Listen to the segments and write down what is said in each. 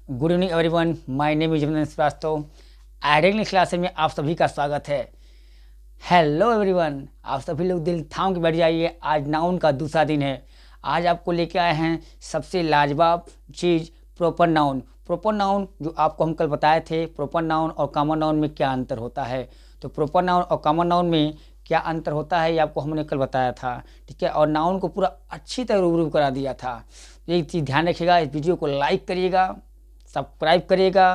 Good evening everyone, my name is जमन Srivastava. English class में आप सभी का स्वागत है। हेलो एवरीवन, आप सभी लोग दिल थाम के बैठ जाइए। आज नाउन का दूसरा दिन है। आज आपको लेके आए हैं सबसे लाजवाब चीज़, प्रॉपर नाउन। प्रॉपर नाउन जो आपको हम कल बताए थे, प्रॉपर नाउन और कॉमन नाउन में क्या अंतर होता है। तो प्रॉपर नाउन और कॉमन नाउन में क्या अंतर होता है ये आपको हमने कल बताया था, ठीक है। और नाउन को पूरा अच्छी तरह रूबरू करा दिया था। एक चीज़ ध्यान रखिएगा, इस वीडियो को लाइक करिएगा, सब्सक्राइब करिएगा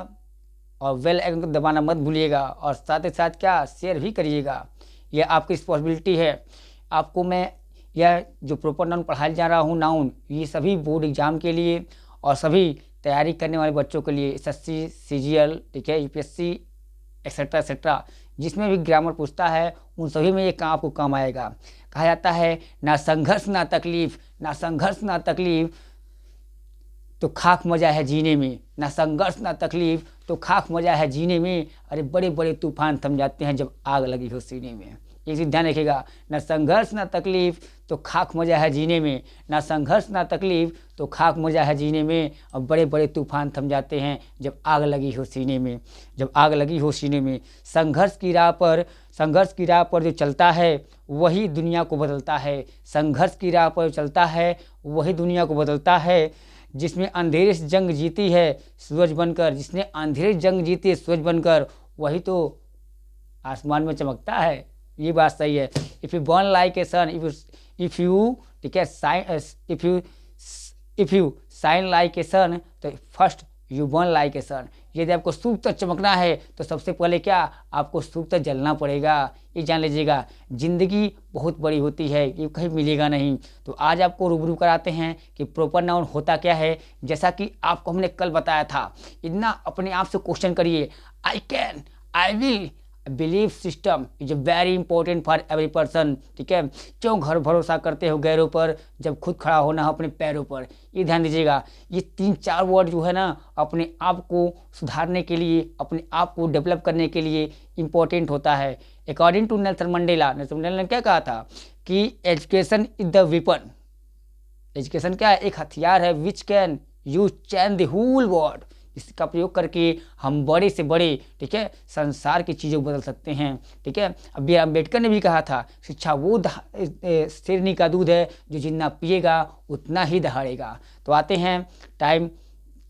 और बेल आइकन को दबाना मत भूलिएगा, और साथ ही साथ क्या शेयर भी करिएगा। यह आपकी रिस्पॉन्सिबिलिटी है। आपको मैं यह जो प्रॉपर नाउन पढ़ाया जा रहा हूँ, नाउन, ये सभी बोर्ड एग्जाम के लिए और सभी तैयारी करने वाले बच्चों के लिए, एसएससी, सीजीएल, ठीक है, यूपीएससी, एक्सेट्रा एक्सेट्रा, जिसमें भी ग्रामर पूछता है उन सभी में ये आपको काम आएगा। कहा जाता है ना संघर्ष ना तकलीफ, ना संघर्ष ना तकलीफ तो खाक मजा है जीने में, ना संघर्ष ना तकलीफ तो खाक मजा है जीने में। अरे बड़े बड़े तूफान थम जाते हैं जब आग लगी हो सीने में। ये चीज़ ध्यान रखिएगा, ना संघर्ष ना तकलीफ तो खाक मजा है जीने में, ना संघर्ष ना तकलीफ तो खाक मजा है जीने में। और बड़े बड़े तूफान थम जाते हैं जब आग लगी हो सीने में, जब आग लगी हो सीने में। संघर्ष की राह पर जो चलता है वही दुनिया को बदलता है। संघर्ष की राह पर चलता है वही दुनिया को बदलता है। जिसने अंधेरे से जंग जीती है सूरज बनकर, जिसने अंधेरे जंग जीती है सूरज बनकर, वही तो आसमान में चमकता है। ये बात सही है। If you burn like a sun, if you ठीक है if you shine like a sun, तो first you burn like a sun. यदि आपको सूर्य तक चमकना है तो सबसे पहले क्या, आपको सूर्य तक जलना पड़ेगा। ये जान लीजिएगा, ज़िंदगी बहुत बड़ी होती है, ये कहीं मिलेगा नहीं। तो आज आपको रूबरू कराते हैं कि प्रॉपर नाउन होता क्या है। जैसा कि आपको हमने कल बताया था, इतना अपने आप से क्वेश्चन करिए, I can, I will, believe system is very important for every person, ठीक है। क्यों घर भरोसा करते हो गैरों पर जब खुद खड़ा होना है अपने पैरों पर। ये ध्यान दीजिएगा, ये 3-4 वर्ड जो है ना, अपने आप को सुधारने के लिए, अपने आप को डेवलप करने के लिए इम्पोर्टेंट होता है। अकॉर्डिंग टू नेल्सन मंडेला ने क्या कहा था कि education is the weapon. Education क्या है, एक हथियार है, which can use change the whole world. इसका प्रयोग करके हम बड़े से बड़े, ठीक है, संसार की चीज़ों को बदल सकते हैं, ठीक है। अब बी आर अम्बेडकर ने भी कहा था, शिक्षा वो शेरनी का दूध है जो जितना पिएगा उतना ही दहाड़ेगा। तो आते हैं, टाइम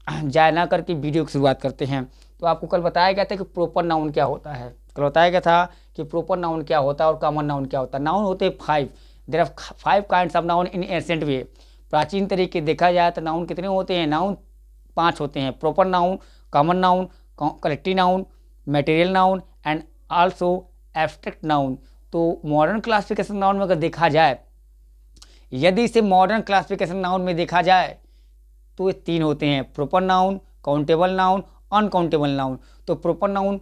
जाया ना करके वीडियो की शुरुआत करते हैं। तो आपको कल बताया गया था कि प्रॉपर नाउन क्या होता है। कल बताया गया था कि प्रॉपर नाउन क्या होता है और कॉमन नाउन क्या होता है। नाउन होते हैं 5, there are 5 kinds of noun in ancient way. प्राचीन तरीके देखा जाए तो नाउन कितने होते हैं, नाउन 5 होते हैं। Proper noun, common noun, collective noun, material noun and also abstract noun. तो मॉडर्न क्लासिफिकेशन नाउन में अगर देखा जाए, यदि इसे मॉडर्न क्लासिफिकेशन नाउन में देखा जाए तो ये 3 होते हैं, proper noun, countable noun, uncountable noun. तो प्रॉपर नाउन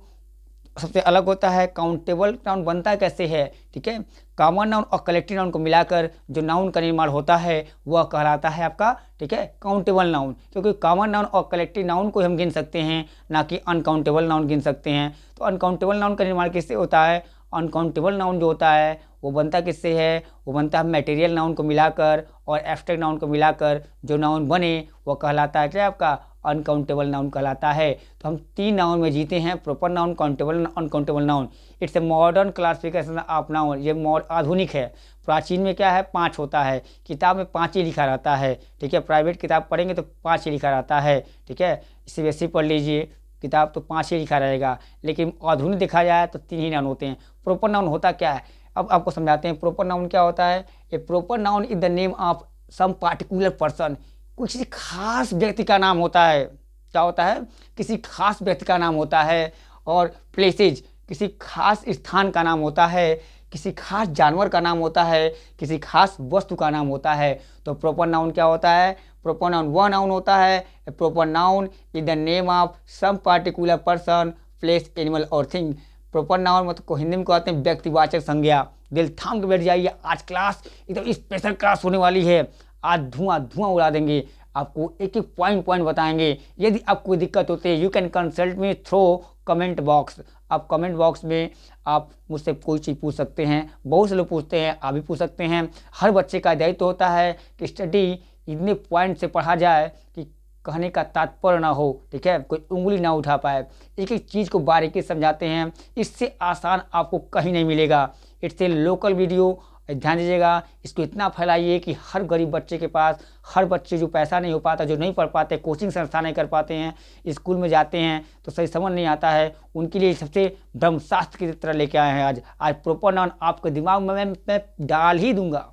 सबसे अलग होता है। काउंटेबल नाउन बनता कैसे है, ठीक है। कॉमन नाउन और कलेक्टिव नाउन को मिलाकर जो नाउन का निर्माण होता है वह कहलाता है आपका, ठीक है, काउंटेबल नाउन। क्योंकि कॉमन नाउन और कलेक्टिव नाउन को हम गिन सकते हैं, ना कि अनकाउंटेबल नाउन गिन सकते हैं। तो अनकाउंटेबल नाउन का निर्माण किससे होता है, अनकाउंटेबल नाउन जो होता है वो बनता किससे है, वो बनता है मटेरियल नाउन को मिलाकर और एब्स्ट्रैक्ट नाउन को मिलाकर जो नाउन बने वो कहलाता है क्या, आपका अनकाउंटेबल नाउन कहलाता है। तो हम 3 नाउन में जीते हैं, proper noun, countable, uncountable noun. It's a modern classification of noun. ये आधुनिक है। प्राचीन में क्या है, 5 होता है। किताब में 5 ही लिखा रहता है, ठीक है। प्राइवेट किताब पढ़ेंगे तो 5 ही लिखा रहता है, ठीक है। सीबीएसई पढ़ लीजिए, किताब तो 5 ही लिखा रहेगा। लेकिन आधुनिक देखा जाए तो 3 ही नाउन होते हैं। प्रॉपर नाउन होता क्या है, अब आपको समझाते हैं। प्रॉपर नाउन क्या होता है, a proper noun is the name of some particular person. किसी खास व्यक्ति का नाम होता है। क्या होता है, किसी खास व्यक्ति का नाम होता है। और प्लेसेज, किसी खास स्थान का नाम होता है, किसी खास जानवर का नाम होता है, किसी खास वस्तु का नाम होता है। तो प्रॉपर नाउन क्या होता है, प्रॉपर नाउन वह नाउन होता है, proper noun is the name of some particular person, place, animal और थिंग। प्रॉपर नाउन मतलब को हिंदी में कहते हैं व्यक्तिवाचक संज्ञा। दिल थाम के बैठ जाइए, आज क्लास एकदम स्पेशल क्लास होने वाली है। आज धुआं धुआं उड़ा देंगे, आपको एक एक पॉइंट बताएंगे। यदि आपको कोई दिक्कत होती है, you can consult me through comment box. आप कमेंट बॉक्स में आप मुझसे कोई चीज़ पूछ सकते हैं। बहुत से लोग पूछते हैं, आप भी पूछ सकते हैं। हर बच्चे का दायित्व होता है कि स्टडी इतने पॉइंट से पढ़ा जाए कि कहने का तात्पर्य ना हो, ठीक है, कोई उंगली ना उठा पाए, एक एक चीज़ को बारीकी समझाते हैं। इससे आसान आपको कहीं नहीं मिलेगा। इट्स ए लोकल वीडियो, ध्यान दीजिएगा। इसको इतना फैलाइए कि हर गरीब बच्चे के पास, हर बच्चे जो पैसा नहीं हो पाता, जो नहीं पढ़ पाते, कोचिंग संस्था नहीं कर पाते हैं, स्कूल में जाते हैं तो सही समझ नहीं आता है, उनके लिए सबसे ब्रह्मशास्त्र की तरह लेके आए हैं। आज प्रॉपर नाउन आपके दिमाग में मैं डाल ही दूंगा।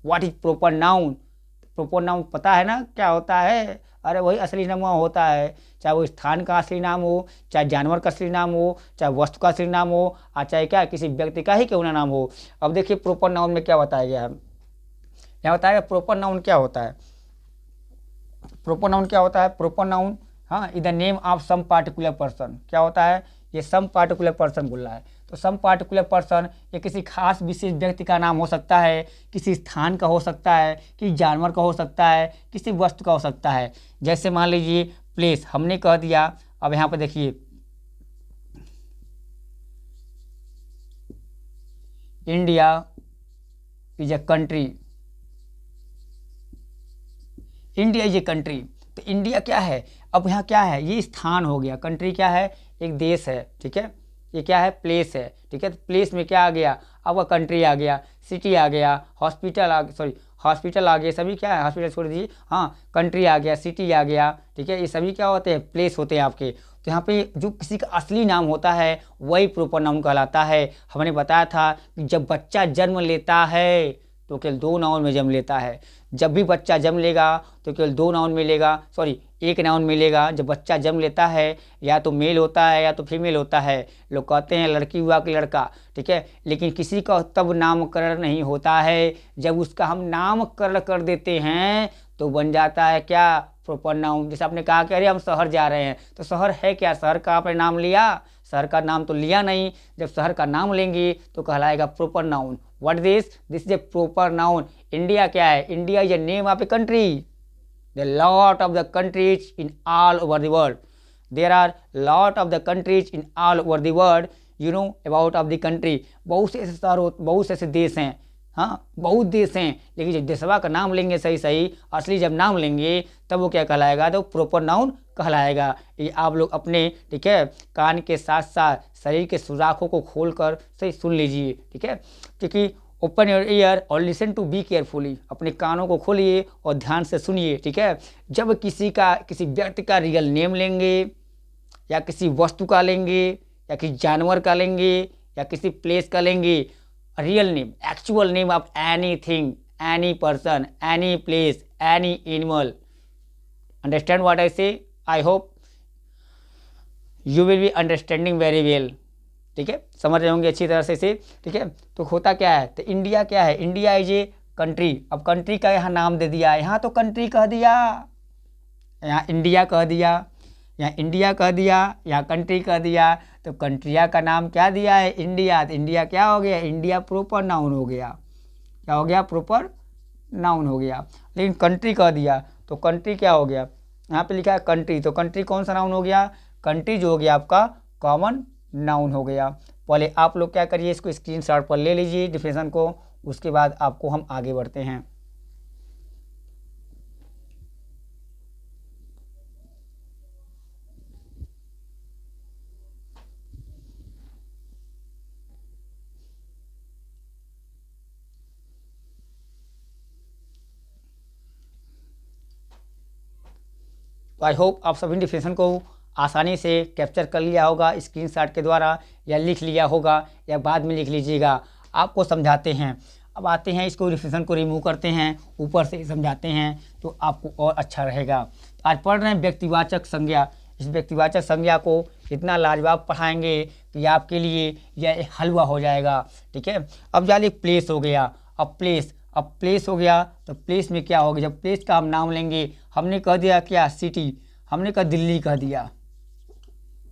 What is proper noun? Proper noun पता है ना क्या होता है? अरे वही असली नाम होता है, चाहे वो स्थान का असली नाम हो, चाहे जानवर का असली नाम हो, चाहे वस्तु का असली नाम हो, और चाहे क्या किसी व्यक्ति का ही क्यों ना नाम हो। अब देखिए प्रॉपर नाउन में क्या बताया गया है। यहाँ बताया प्रॉपर नाउन क्या होता है। प्रॉपर नाउन क्या होता है? प्रॉपर नाउन, हाँ, in the name of some particular person. क्या होता है? ये सम पार्टिकुलर पर्सन बोल रहा है, तो सम पार्टिकुलर पर्सन ये किसी खास विशेष व्यक्ति का नाम हो सकता है, किसी स्थान का हो सकता है, किसी जानवर का हो सकता है, किसी वस्तु का हो सकता है। जैसे मान लीजिए प्लेस हमने कह दिया। अब यहाँ पर देखिए India is a country, India is a country. तो इंडिया क्या है? अब यहाँ क्या है? ये स्थान हो गया। कंट्री क्या है? एक देश है, ठीक है। ये क्या है? प्लेस है, ठीक है। तो प्लेस में क्या आ गया? आपका कंट्री आ गया, सिटी आ गया, हॉस्पिटल आ गया, सॉरी हॉस्पिटल आ गया, सभी क्या है? हॉस्पिटल छोड़ दीजिए, हाँ, कंट्री आ गया, सिटी आ गया, ठीक है। ये सभी क्या होते हैं? प्लेस होते हैं आपके। तो यहाँ पे जो किसी का असली नाम होता है वही प्रॉपर नाउन कहलाता है। हमने बताया था कि जब बच्चा जन्म लेता है तो केवल 2 नाउन में जन्म लेता है। जब भी बच्चा जन्म लेगा तो केवल 2 नाउन मिलेगा, सॉरी 1 नाउन मिलेगा। जब बच्चा जन्म लेता है या तो मेल होता है या तो फीमेल होता है। लोग कहते हैं लड़की हुआ कि लड़का, ठीक है, लेकिन किसी का तब नामकरण नहीं होता है जब उसका हम नामकरण कर देते हैं तो बन जाता है क्या? Proper noun. जैसे आपने कहा कि अरे हम शहर जा रहे हैं, तो शहर है क्या? शहर का आपने नाम लिया? शहर का नाम तो लिया नहीं। जब शहर का नाम लेंगे तो कहलाएगा proper noun. What this is a proper noun. India क्या है? India is a name of a country. The lot of the countries in all over the world. There are lot of the countries in all over the world. You know about of the country. बहुत से ऐसे शहर, बहुत से ऐसे देश हैं, हाँ, बहुत देश हैं। लेकिन जब देशवा का नाम लेंगे सही सही, असली जब नाम लेंगे तब वो क्या कहलाएगा? तो प्रॉपर नाउन कहलाएगा। ये आप लोग अपने, ठीक है, कान के साथ साथ शरीर के सुराखों को खोल कर सही सुन लीजिए, ठीक है। क्योंकि ओपन योर ईयर और लिसन टू बी केयरफुली। अपने कानों को खोलिए और ध्यान से सुनिए, ठीक है। जब किसी व्यक्ति का रियल नेम लेंगे या किसी वस्तु का लेंगे या किसी जानवर का लेंगे या किसी प्लेस का लेंगे, real name, actual name of anything, any person, any place, any animal. Understand what I say? I hope you will be understanding very well, ठीक है, समझ रहे होंगे अच्छी तरह से इसे, ठीक है। तो होता क्या है? तो इंडिया क्या है? India is a country. अब कंट्री का यहाँ नाम दे दिया, यहाँ तो कंट्री कह दिया, यहाँ इंडिया कह दिया, यहाँ इंडिया कह दिया, यहाँ कंट्री कह दिया, तो कंट्रिया का नाम क्या दिया है? इंडिया। तो इंडिया क्या हो गया? इंडिया प्रॉपर नाउन हो गया। क्या हो गया? प्रॉपर नाउन हो गया। लेकिन कंट्री कह दिया तो कंट्री क्या हो गया? यहाँ पे लिखा है कंट्री, तो कंट्री कौन सा नाउन हो गया? कंट्री जो हो गया आपका कॉमन नाउन हो गया। पहले आप लोग क्या करिए, इसको स्क्रीनशॉट पर ले लीजिए डिफिनेशन को, उसके बाद आपको हम आगे बढ़ते हैं। तो आई होप आप सभी डिफिनेशन को आसानी से कैप्चर कर लिया होगा स्क्रीनशॉट के द्वारा, या लिख लिया होगा, या बाद में लिख लीजिएगा। आपको समझाते हैं। अब आते हैं इसको, डिफिनेशन को रिमूव करते हैं, ऊपर से समझाते हैं तो आपको और अच्छा रहेगा। आज पढ़ रहे हैं व्यक्तिवाचक संज्ञा। इस व्यक्तिवाचक संज्ञा को इतना लाजवाब पढ़ाएंगे कि आपके लिए यह एक हलवा हो जाएगा, ठीक है। अब जानिए प्लेस हो गया। अब प्लेस हो गया, तो प्लेस में क्या हो गया? जब प्लेस का हम नाम लेंगे, हमने कह दिया क्या? सिटी। हमने कहा दिल्ली कह दिया,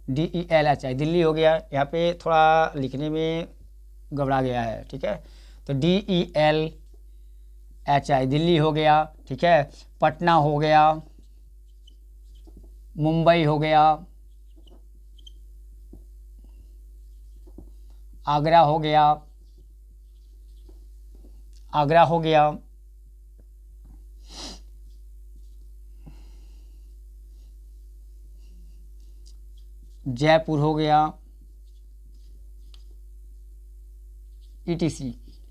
DELHI, दिल्ली हो गया। यहाँ पे थोड़ा लिखने में घबरा गया है, ठीक है। तो DELHI दिल्ली हो गया, ठीक है। पटना हो गया, मुंबई हो गया, आगरा हो गया, जयपुर हो गया, ETC,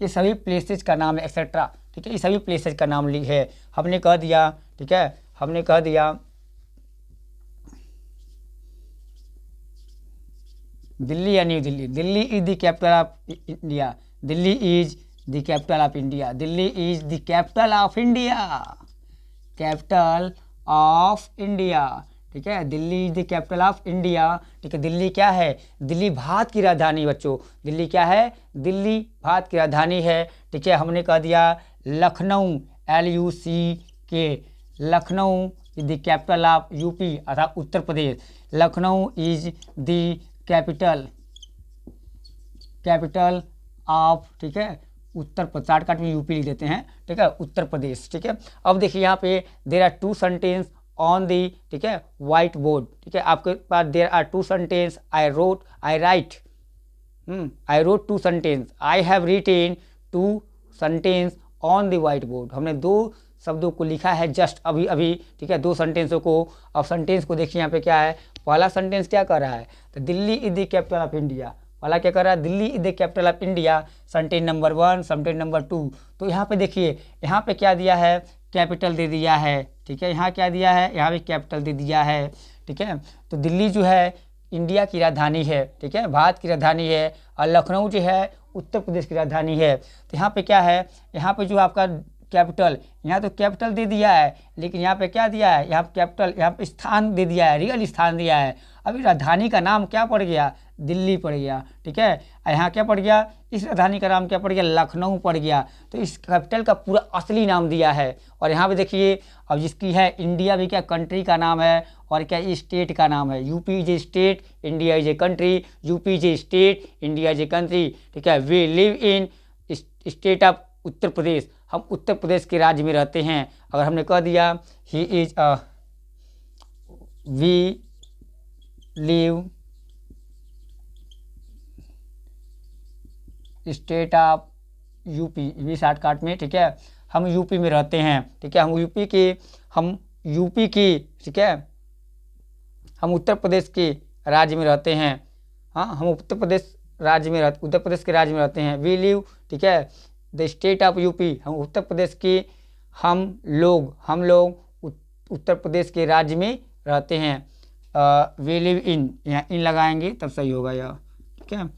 ये सभी प्लेसेस का नाम है, एक्सेट्रा। ठीक है, ये सभी प्लेसेस का नाम है, हमने कह दिया। ठीक है, हमने कह दिया दिल्ली या new Delhi. Delhi is the capital of India. Delhi is the capital of India. Delhi is the capital of India. Capital of India. ठीक है, Delhi is the capital of India. ठीक है, दिल्ली क्या है? दिल्ली भारत की राजधानी बच्चों। दिल्ली क्या है? दिल्ली भारत की राजधानी है। ठीक है, हमने कह दिया Lucknow, LUCK, Lucknow is the capital of UP अर्थात Uttar Pradesh. Lucknow is the capital of, ठीक है, उत्तर प्रदेश। शॉर्टकट में यूपी लिख देते हैं। ठीक है, उत्तर प्रदेश। ठीक है, अब देखिए यहाँ पे there are 2 sentence on the, ठीक है, व्हाइट बोर्ड। ठीक है, आपके पास there are 2 sentence, I wrote 2 sentence, I have written 2 sentence on the whiteboard. हमने 2 शब्दों को लिखा है जस्ट अभी अभी। ठीक है, 2 सेंटेंसों को। अब सेंटेंस को देखिए यहाँ पे क्या है। पहला सेंटेंस क्या कर रहा है? तो Delhi is the capital of India. पहला क्या कर रहा है? Delhi is the capital of India. Sentence number 1, sentence number 2। तो यहाँ पे देखिए, यहाँ पे क्या दिया है? कैपिटल दे दिया है। ठीक है, यहाँ क्या दिया है? यहाँ भी कैपिटल दे दिया है। ठीक है, तो दिल्ली जो है इंडिया की राजधानी है। ठीक है, भारत की राजधानी है। और लखनऊ जो है उत्तर प्रदेश की राजधानी है। तो यहाँ पे क्या है? यहाँ पे जो आपका कैपिटल, यहाँ तो कैपिटल दे दिया है, लेकिन यहाँ पे क्या दिया है? यहाँ पे कैपिटल, यहाँ पे स्थान दे दिया है, रियल स्थान दिया है। अभी राजधानी का नाम क्या पड़ गया? दिल्ली पड़ गया। ठीक है, यहाँ क्या पड़ गया? इस राजधानी का नाम क्या पड़ गया? लखनऊ पड़ गया। तो इस कैपिटल का पूरा असली नाम दिया है। और यहाँ पे देखिए, अब जिसकी है इंडिया भी क्या कंट्री का नाम है, और क्या स्टेट का नाम है। UP is a state, India is a country. UP is a state, India is a country. ठीक है, we live in state of Uttar Pradesh. हम उत्तर प्रदेश के राज्य में रहते हैं। अगर हमने कह दिया he is we live state of UP, we shortcut में। ठीक है, हम यूपी में रहते हैं। ठीक है, हम यूपी की, ठीक है, हम उत्तर प्रदेश के राज्य में रहते हैं। हाँ, हम उत्तर प्रदेश के राज्य में रहते हैं। वी लिव, ठीक है, द स्टेट ऑफ यूपी, हम उत्तर प्रदेश के, हम लोग उत्तर प्रदेश के राज्य में रहते हैं। वी लिव इन, यहाँ इन लगाएंगे तब सही होगा यह। ठीक है,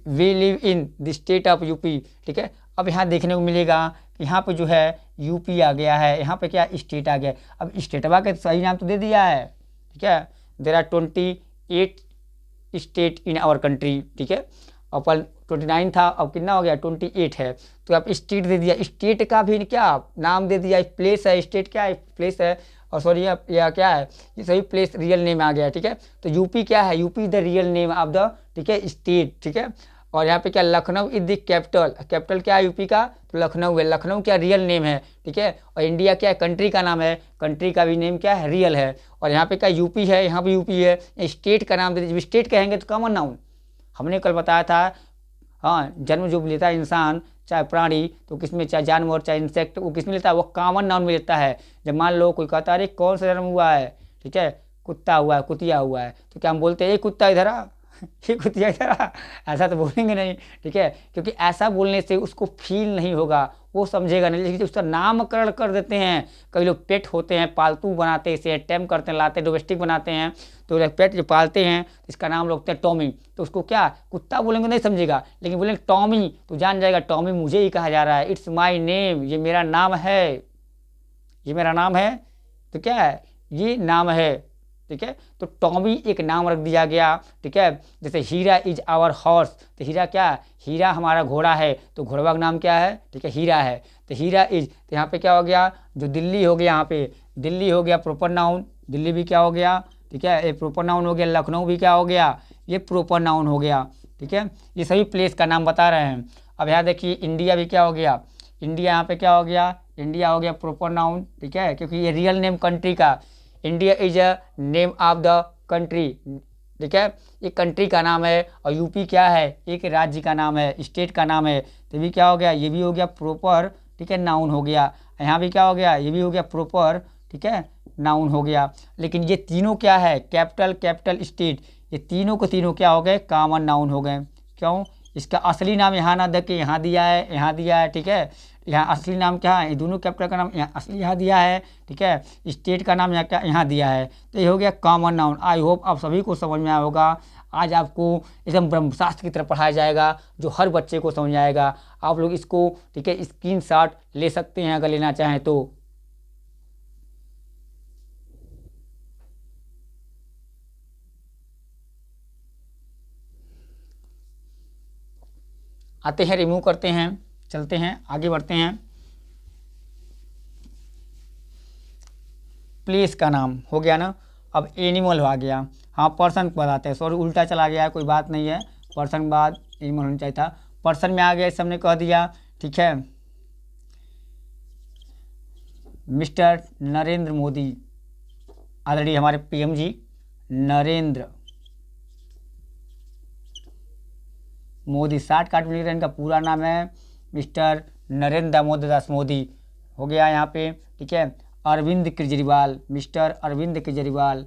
we live in the state of UP. ठीक है, अब यहाँ देखने को मिलेगा कि यहाँ पे जो है यूपी आ गया है, यहाँ पे क्या स्टेट आ गया। अब स्टेटवा का सही नाम तो दे दिया है। ठीक है, there are 28 state in our country. ठीक है, अपन 29 था, अब कितना हो गया? 28 है। तो आप स्टेट दे दिया, स्टेट का भी क्या नाम दे दिया? प्लेस है, स्टेट क्या है? प्लेस है। और सॉरी, यह क्या है? ये सभी प्लेस रियल नेम आ गया। ठीक है, तो यूपी क्या है? UP the real name of the, ठीक है, स्टेट। ठीक है, और यहाँ पे क्या? Lucknow is the capital. Capital क्या है यूपी का? तो लखनऊ है। लखनऊ क्या? रियल नेम है। ठीक है, और इंडिया क्या है? कंट्री का नाम है। कंट्री का भी नेम क्या है? रियल है। और यहाँ पे क्या? यूपी है, यहाँ पे यूपी है। स्टेट का नाम दे दीजिए। स्टेट कहेंगे तो कॉमन नाउन, हमने कल बताया था। हाँ, जन्म जो लेता है इंसान, चाहे प्राणी, तो किसमें, चाहे जानवर चाहे इंसेक्ट, वो किसमें लेता है? वो कॉमन नाउन में लेता है। जब मान लो कोई कहता है अरे कौन सा जन्म हुआ है, ठीक है, कुत्ता हुआ है, कुतिया हुआ है, तो क्या हम बोलते हैं ये कुत्ता इधर आ, ये कुतिया इधर आ? ऐसा तो बोलेंगे नहीं। ठीक है, क्योंकि ऐसा बोलने से उसको फील नहीं होगा, वो समझेगा नहीं। लेकिन उसका नामकरण कर देते हैं, कई लोग पेट होते हैं, पालतू बनाते हैं, इसे टेम करते हैं, लाते डोमेस्टिक बनाते हैं, तो पेट जो पालते हैं इसका नाम रखते हैं टॉमी। तो उसको क्या कुत्ता बोलेंगे नहीं समझेगा, लेकिन बोलेंगे टॉमी तो जान जाएगा टॉमी मुझे ही कहा जा रहा है। इट्स माई नेम, ये मेरा नाम है, ये मेरा नाम है। तो क्या है? ये नाम है। ठीक है, तो टॉमी एक नाम रख दिया गया। ठीक है, जैसे हीरा इज आवर हॉर्स, तो हीरा क्या? हीरा हमारा घोड़ा है, तो घोड़वा का नाम क्या है? ठीक है, हीरा है। तो हीरा इज, तो यहाँ पे क्या हो गया? जो दिल्ली हो गया, यहाँ पे दिल्ली हो गया प्रॉपर नाउन, दिल्ली भी क्या हो गया? ठीक है, ये प्रॉपर नाउन हो गया। लखनऊ भी क्या हो गया? ये प्रॉपर नाउन हो गया। ठीक है, ये सभी प्लेस का नाम बता रहे हैं। अब यहाँ देखिए इंडिया भी क्या हो गया? इंडिया यहाँ पे क्या हो गया? इंडिया हो गया प्रॉपर नाउन। ठीक है, क्योंकि ये रियल नेम कंट्री का, India is a name of the country. ठीक है, ये कंट्री का नाम है। और यूपी क्या है? एक राज्य का नाम है, स्टेट का नाम है। तो भी क्या हो गया? ये भी हो गया प्रॉपर, ठीक है, नाउन हो गया। यहाँ भी क्या हो गया? ये भी हो गया प्रॉपर, ठीक है, नाउन हो गया। लेकिन ये तीनों क्या है? कैपिटल, कैपिटल, स्टेट, ये तीनों को तीनों क्या हो गए, कॉमन नाउन हो गए। क्यों, इसका असली नाम यहाँ ना दे के यहाँ दिया है, यहाँ दिया है, ठीक है। यहाँ असली नाम क्या है, ये दोनों कैपिटल का नाम यहाँ असली यहाँ दिया है, ठीक है। स्टेट का नाम यहाँ क्या यहाँ दिया है, तो ये हो गया कॉमन नाउन। आई होप आप सभी को समझ में आया होगा। आज आपको एकदम ब्रह्मशास्त्र की तरफ पढ़ाया जाएगा, जो हर बच्चे को समझ आएगा। आप लोग इसको, ठीक है, स्क्रीनशॉट ले सकते हैं अगर लेना चाहें तो। आते हैं, रिमूव करते हैं, चलते हैं, आगे बढ़ते हैं। प्लेस का नाम हो गया ना। अब एनिमल आ गया। हाँ, पर्सन बताते हैं, सॉरी उल्टा चला गया है, कोई बात नहीं है। पर्सन के बाद एनिमल होना चाहिए था। पर्सन में आ गया, इस हमने कह दिया, ठीक है। मिस्टर नरेंद्र मोदी, ऑलरेडी हमारे पीएम जी नरेंद्र मोदी, शॉर्ट काट में लिख रहे हैं, इनका पूरा नाम है मिस्टर नरेंद्र दामोदर दास मोदी, हो गया यहाँ पे, ठीक है। अरविंद केजरीवाल, मिस्टर अरविंद केजरीवाल,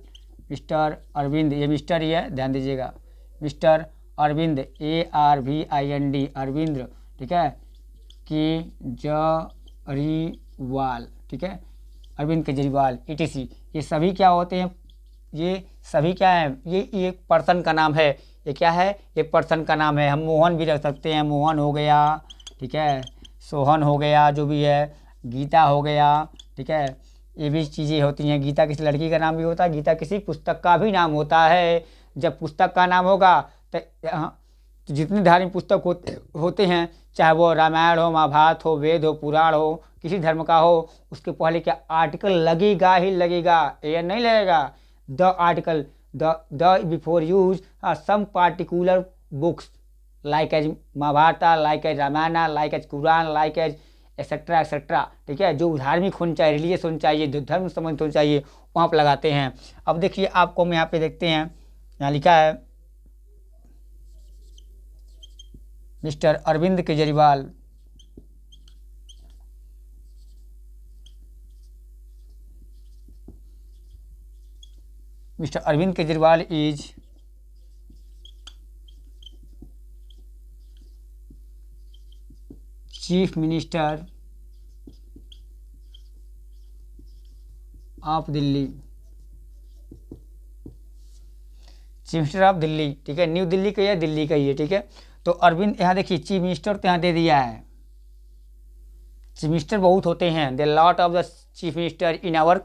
मिस्टर अरविंद, ये मिस्टर ही है, ध्यान दीजिएगा, मिस्टर अरविंद, ARVIND, अरविंद, ठीक है, केजरीवाल, ठीक है, अरविंद केजरीवाल, ETC। ये सभी क्या होते हैं, ये सभी क्या है, ये एक पर्सन का नाम है। ये क्या है, एक पर्सन का नाम है। हम मोहन भी रख सकते हैं, मोहन हो गया, ठीक है, सोहन हो गया, जो भी है, गीता हो गया, ठीक है। ये भी चीज़ें होती हैं। गीता किसी लड़की का नाम भी होता है, गीता किसी पुस्तक का भी नाम होता है। जब पुस्तक का नाम होगा तो जितने धार्मिक पुस्तक होते हैं, चाहे वो रामायण हो, महाभारत हो, वेद हो, पुराण हो, किसी धर्म का हो, उसके पहले क्या आर्टिकल लगेगा ही लगेगा, ये नहीं लगेगा। The article, the before use some particular books like as Mahabharata, like as Ramayana, like as Quran, like as etcetera etcetera, ठीक है। जो धार्मिक होना चाहिए, रिलीजियस होना चाहिए, जो धर्म संबंधित होना चाहिए, वहाँ पर लगाते हैं। अब देखिए, आपको हम यहाँ पे देखते हैं, यहाँ लिखा है mister Arvind Kejriwal, mister Arvind Kejriwal is chief minister of Delhi, chief minister of Delhi, ठीक है। न्यू दिल्ली का ही है, दिल्ली का ही है, ठीक है। तो अरविंद, यहाँ देखिए चीफ मिनिस्टर तो यहाँ दे दिया है। चीफ मिनिस्टर बहुत होते हैं, the lot of the chief minister in our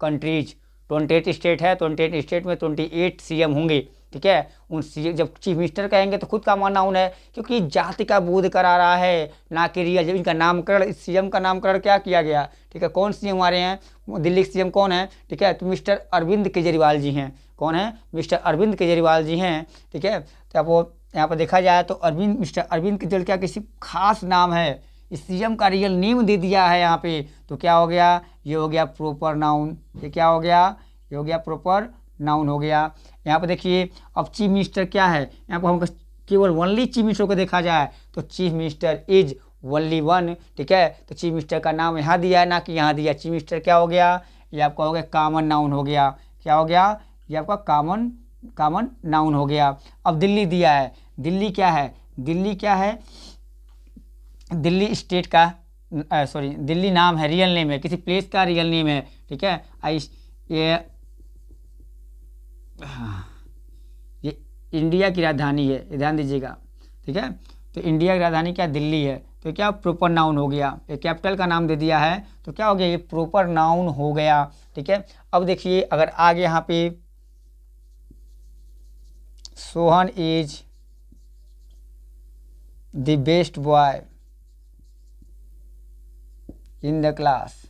countries. 28 state है, 28 स्टेट में 28 CM होंगे, ठीक है। उन जब चीफ मिनिस्टर कहेंगे तो खुद का मानना उन्हें है, क्योंकि जाति का बोध करा रहा है, ना कि रियल। जब इनका नामकरण, CM का नामकरण क्या किया गया, ठीक है। कौन CM हमारे हैं, दिल्ली के CM कौन है, ठीक है, तो मिस्टर अरविंद केजरीवाल जी हैं। कौन है, मिस्टर अरविंद केजरीवाल जी हैं, ठीक है। तो आपको यहाँ पर देखा जाए तो अरविंद, मिस्टर अरविंद केजरीवाल क्या किसी खास नाम है, इस CM का रियल नेम दे दिया है यहाँ पे, तो क्या हो गया, ये हो गया प्रॉपर नाउन। ये क्या हो गया, ये हो गया प्रॉपर नाउन हो गया। यहाँ पर देखिए, अब चीफ मिनिस्टर क्या है, यहाँ पर हम केवल ओनली चीफ मिनिस्टर को देखा जाए तो chief minister is only one, ठीक है। तो चीफ मिनिस्टर का नाम यहाँ दिया है, ना कि यहाँ दिया। चीफ मिनिस्टर क्या हो गया, ये आपका हो गया कॉमन नाउन हो गया। क्या हो गया, ये आपका कॉमन नाउन हो गया। अब दिल्ली दिया है, दिल्ली क्या है, दिल्ली क्या है, दिल्ली स्टेट का, सॉरी दिल्ली नाम है, रियल नेम है, किसी प्लेस का रियल नेम है, ठीक है। ये इंडिया की राजधानी है, ये ध्यान दीजिएगा, ठीक है। तो इंडिया की राजधानी क्या, दिल्ली है, तो क्या प्रॉपर नाउन हो गया। ये कैपिटल का नाम दे दिया है, तो क्या हो गया, ये प्रॉपर नाउन हो गया, ठीक है। अब देखिए, अगर आगे यहाँ पे Sohan is the best boy in the class,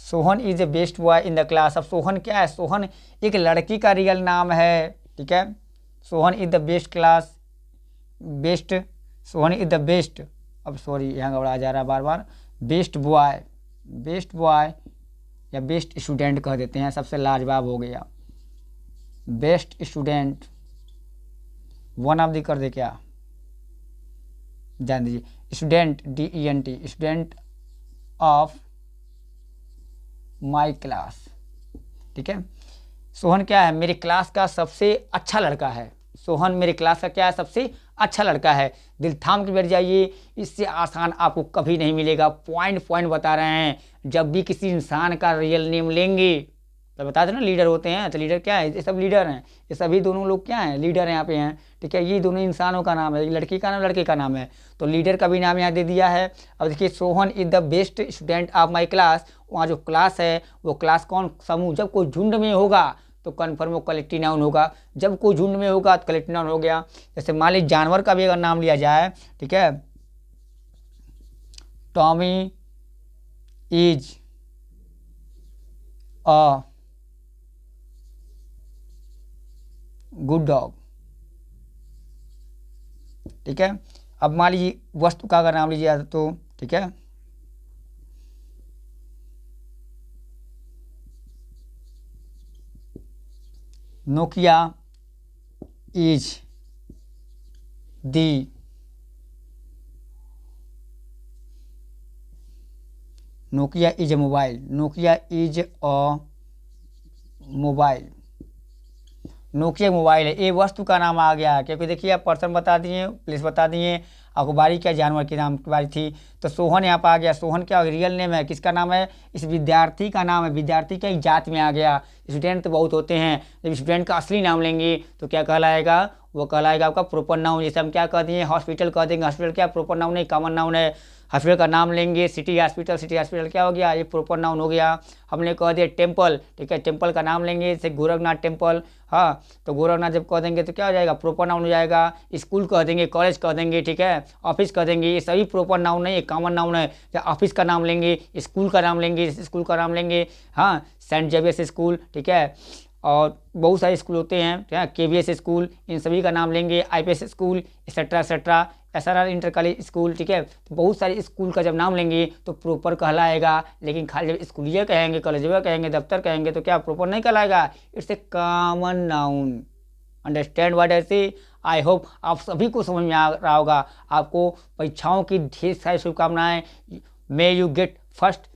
Sohan is the best boy in the class. अब सोहन क्या है, सोहन एक लड़की का रियल नाम है, ठीक है। Sohan is the best class, best, Sohan is the best, अब सॉरी यहाँ घबरा जा रहा है बार बार, बेस्ट बॉय, बेस्ट बॉय या बेस्ट स्टूडेंट कह देते हैं, सबसे लाजवाब हो गया, best student, one of the कर दे क्या, जान दीजिए, student, DENT, student of my class, ठीक है। सोहन क्या है, मेरी क्लास का सबसे अच्छा लड़का है। सोहन मेरी क्लास का क्या है, सबसे अच्छा लड़का है। दिल थाम के बैठ जाइए, इससे आसान आपको कभी नहीं मिलेगा। पॉइंट पॉइंट बता रहे हैं। जब भी किसी इंसान का रियल नेम लेंगे तो बता देना लीडर होते हैं, तो लीडर क्या है, ये सब लीडर हैं। ये सभी दोनों लोग क्या हैं, लीडर हैं यहाँ पे हैं। ठीक है, ये दोनों इंसानों का नाम है, लड़की का नाम लड़के का नाम है, तो लीडर का भी नाम यहाँ दे दिया है। अब देखिए, Sohan is the best student of my class. वहाँ जो क्लास है वो क्लास कौन, समूह। जब कोई झुंड में होगा तो कन्फर्म वो कलेक्टिव नाउन होगा। जब कोई झुंड में होगा तो कलेक्टिव नाउन हो गया। जैसे मान लीजिए जानवर का भी अगर नाम लिया जाए, ठीक है, Tommy is a good dog. ठीक है, अब मान लीजिए वस्तु का अगर नाम लीजिए तो, ठीक है, Nokia is the Nokia is a mobile. Nokia is a mobile. Nokia mobile है, ये वस्तु का नाम आ गया, क्योंकि देखिए आप पर्सन बता दिए, प्लेस बता दिए, आपको बारी क्या जानवर के नाम की बारी थी। तो सोहन यहाँ पर आ गया। सोहन क्या रियल नेम है, किसका नाम है, इस विद्यार्थी का नाम है। विद्यार्थी का एक जात में आ गया। स्टूडेंट तो बहुत होते हैं, जब स्टूडेंट का असली नाम लेंगे तो क्या कहलाएगा, वो कहलाएगा आपका प्रॉपर नाउन। जैसे हम क्या कह दिए, हॉस्पिटल कह देंगे, हॉस्पिटल क्या प्रॉपर नाउन नहीं, कॉमन नाउन है। हॉस्पिटल का नाम लेंगे, सिटी हॉस्पिटल, सिटी हॉस्पिटल क्या हो गया, ये प्रॉपर नाउन हो गया। हमने कह दिया टेम्पल, ठीक है, टेम्पल का नाम लेंगे, जैसे गोरखनाथ टेम्पल, हाँ, तो गोरखनाथ जब कह देंगे तो क्या हो जाएगा, प्रॉपर नाउन हो जाएगा। स्कूल कह देंगे, कॉलेज कह देंगे, ठीक है, ऑफिस कह देंगे, ये सभी प्रॉपर नाउन नहीं, ये कॉमन नाउन है। जब ऑफिस का नाम लेंगे, स्कूल का नाम लेंगे, स्कूल का नाम लेंगे, हाँ, सेंट जेवियर्स स्कूल, ठीक है, और बहुत सारे स्कूल होते हैं, ठीक है, केवीएस स्कूल, इन सभी का नाम लेंगे, IPS school, etcetera, SRR inter college school, ठीक है। तो बहुत सारे स्कूल का जब नाम लेंगे तो प्रॉपर कहलाएगा। लेकिन खाली जब स्कूलिया कहेंगे, कॉलेजिया कहेंगे, दफ्तर कहेंगे तो क्या प्रॉपर नहीं कहलाएगा, it's a common noun. Understand what I say. I hope आप सभी को समझ में आ रहा होगा। आपको परीक्षाओं की ढेर सारी शुभकामनाएं। May you get first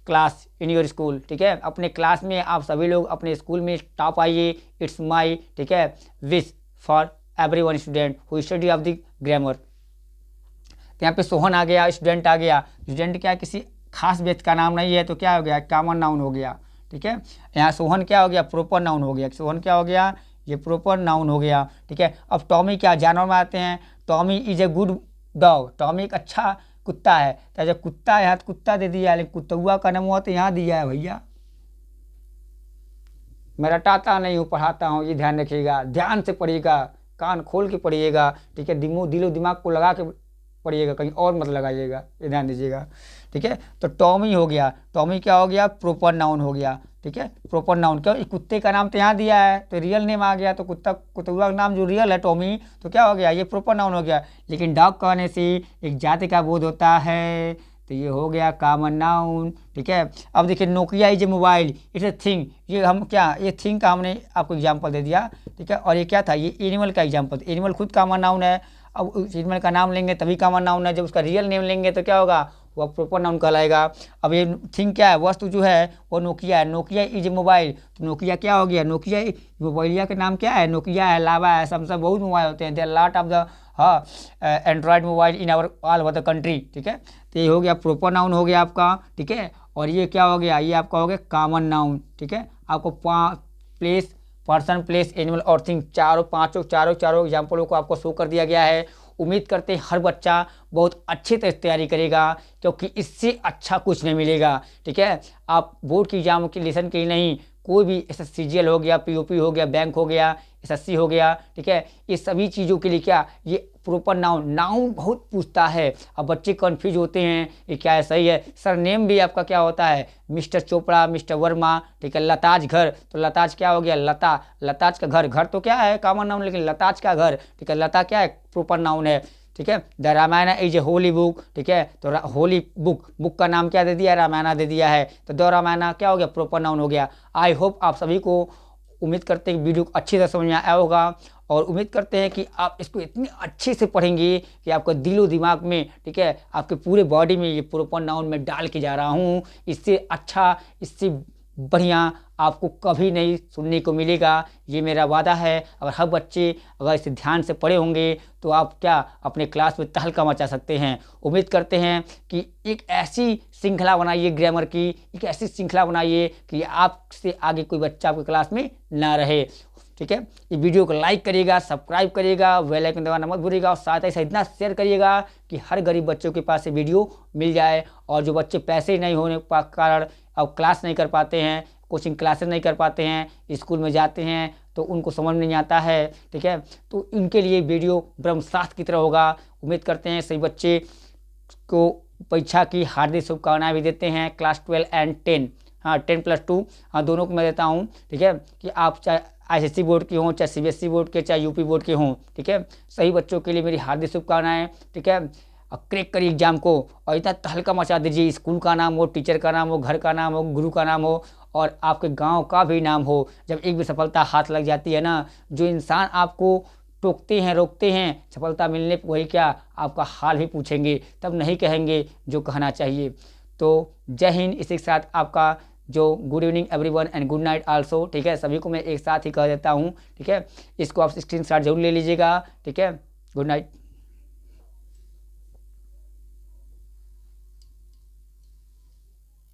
class in your school, ठीक है, अपने क्लास में आप सभी लोग अपने स्कूल में टॉप आइए। इट्स माई, ठीक है, wish for everyone student who study of the grammar. तो यहाँ पे सोहन आ गया, स्टूडेंट आ गया। स्टूडेंट क्या किसी खास व्यक्ति का नाम नहीं है, तो क्या हो गया, कॉमन नाउन हो गया। ठीक है, यहाँ सोहन क्या हो गया, प्रॉपर नाउन हो गया। सोहन क्या हो गया, ये प्रॉपर नाउन हो गया। ठीक है, अब टॉमी क्या, जानवर में आते हैं। Tommy is a good dog. Tommy एक अच्छा कुत्ता है। तो जब कुत्ता है यहाँ तो कुत्ता दे दिया, लेकिन कुत्तुआ का नाम हुआ तो यहाँ दिया है भैया। मैं रटाता नहीं हूँ, पढ़ाता हूँ, ये ध्यान रखिएगा। ध्यान से पढ़िएगा, कान खोल के पढ़िएगा, ठीक है, दिलो दिमाग को लगा के पढ़िएगा, कहीं और मत लगाइएगा, ये ध्यान दीजिएगा। ठीक है, तो टॉमी हो गया। टॉमी क्या हो गया, प्रॉपर नाउन हो गया। ठीक है, प्रॉपर नाउन, क्यों, कुत्ते का नाम तो यहाँ दिया है तो रियल नेम आ गया। तो कुत्ता का नाम जो रियल है टॉमी, तो क्या हो गया, ये प्रॉपर नाउन हो गया। लेकिन डॉग कहने से एक जाति का बोध होता है, तो ये हो गया कॉमन नाउन। ठीक है, अब देखिए Nokia is a mobile, it's a thing. ये हम क्या, ये थिंग का हमने आपको एग्जाम्पल दे दिया। ठीक है, और ये क्या था, ये एनिमल का एग्जाम्पल। एनिमल खुद कॉमन नाउन है। अब उस एनिमल का नाम लेंगे तभी कॉमन नाउन है, जब उसका रियल नेम लेंगे तो क्या होगा, वह प्रॉपर नाउन कहलाएगा। अब ये थिंग क्या है, वस्तु जो है वो नोकिया है। नोकिया इज ए मोबाइल, तो नोकिया क्या हो गया, नोकिया मोबाइलिया का नाम क्या है, नोकिया है, लावा है, सैमसंग, बहुत मोबाइल होते हैं। There lot of the Android mobile in our all over the country. ठीक है, तो ये हो गया प्रॉपर नाउन हो गया आपका। ठीक है, और ये क्या हो गया, ये आपका हो गया कॉमन नाउन। ठीक है, आपको प्लेस, पर्सन, प्लेस, एनिमल और थिंग, चारों एग्जाम्पलों को आपको शो कर दिया गया है। उम्मीद करते हैं हर बच्चा बहुत अच्छी तरह तैयारी करेगा, क्योंकि इससे अच्छा कुछ नहीं मिलेगा। ठीक है, आप बोर्ड की एग्जाम के लेसन के लिए नहीं, कोई भी SSCGL हो गया, POP हो गया, बैंक हो गया, SSC हो गया, ठीक है, ये सभी चीज़ों के लिए क्या, ये प्रॉपर नाउन बहुत पूछता है। अब बच्चे कंफ्यूज होते हैं, ये क्या है, सही है। सर नेम भी आपका क्या होता है, मिस्टर चोपड़ा, मिस्टर वर्मा, ठीक है, लताज घर, तो लताज क्या हो गया, लता, लताज का घर तो क्या है कॉमन नाउन, लेकिन लताज का घर, ठीक है, लता क्या है, प्रॉपर नाउन है। ठीक है, the Ramayana is a holy book. ठीक है, तो होली बुक का नाम क्या दे दिया, रामायण दे दिया है, तो द रामायण क्या हो गया, प्रॉपर नाउन हो गया। आई होप आप सभी को, उम्मीद करते हैं कि वीडियो अच्छी तरह समझ में आया होगा, और उम्मीद करते हैं कि आप इसको इतनी अच्छे से पढ़ेंगे कि आपका दिलो दिमाग में, ठीक है, आपके पूरे बॉडी में ये प्रॉपर नाउन में डाल के जा रहा हूँ। इससे अच्छा, इससे बढ़िया आपको कभी नहीं सुनने को मिलेगा। ये मेरा वादा है। अगर हर बच्चे अगर इसे ध्यान से पढ़े होंगे तो आप क्या अपने क्लास में तहलका मचा सकते हैं। उम्मीद करते हैं कि एक ऐसी श्रृंखला बनाइए ग्रामर की, एक ऐसी श्रृंखला बनाइए कि आपसे आगे कोई बच्चा आपकी क्लास में ना रहे। ठीक है, इस वीडियो को लाइक करिएगा, सब्सक्राइब करिएगा, बेल आइकन दबाना मत भूलिएगा और साथ ही इतना शेयर करिएगा कि हर गरीब बच्चों के पास ये वीडियो मिल जाए। और जो बच्चे पैसे नहीं होने के कारण अब क्लास नहीं कर पाते हैं, कोचिंग क्लासेस नहीं कर पाते हैं, स्कूल में जाते हैं तो उनको समझ नहीं आता है, ठीक है, तो इनके लिए वीडियो ब्रह्मास्त्र की तरह होगा। उम्मीद करते हैं सभी बच्चे को परीक्षा की हार्दिक शुभकामनाएं भी देते हैं। क्लास 12 एंड 10, हाँ 10+2, हाँ दोनों को मैं देता हूँ। ठीक है, कि आप चाहे ICSE बोर्ड के हों, चाहे CBSE बोर्ड के, चाहे UP बोर्ड के हों, ठीक है, सही बच्चों के लिए मेरी हार्दिक शुभकामनाएं। ठीक है, क्रैक करिए एग्जाम को और इतना तहलका मचा दीजिए, स्कूल का नाम हो, टीचर का नाम हो, घर का नाम हो, गुरु का नाम हो और आपके गांव का भी नाम हो। जब एक भी सफलता हाथ लग जाती है ना, जो इंसान आपको टोकते हैं, रोकते हैं, सफलता मिलने पर वही क्या आपका हाल भी पूछेंगे, तब नहीं कहेंगे जो कहना चाहिए। तो जय हिंद। इसी के साथ आपका जो good evening everyone and good night also. ठीक है, सभी को मैं एक साथ ही कह देता हूँ। ठीक है, इसको आप स्क्रीनशॉट जरूर ले लीजिएगा। ठीक है, गुड नाइट।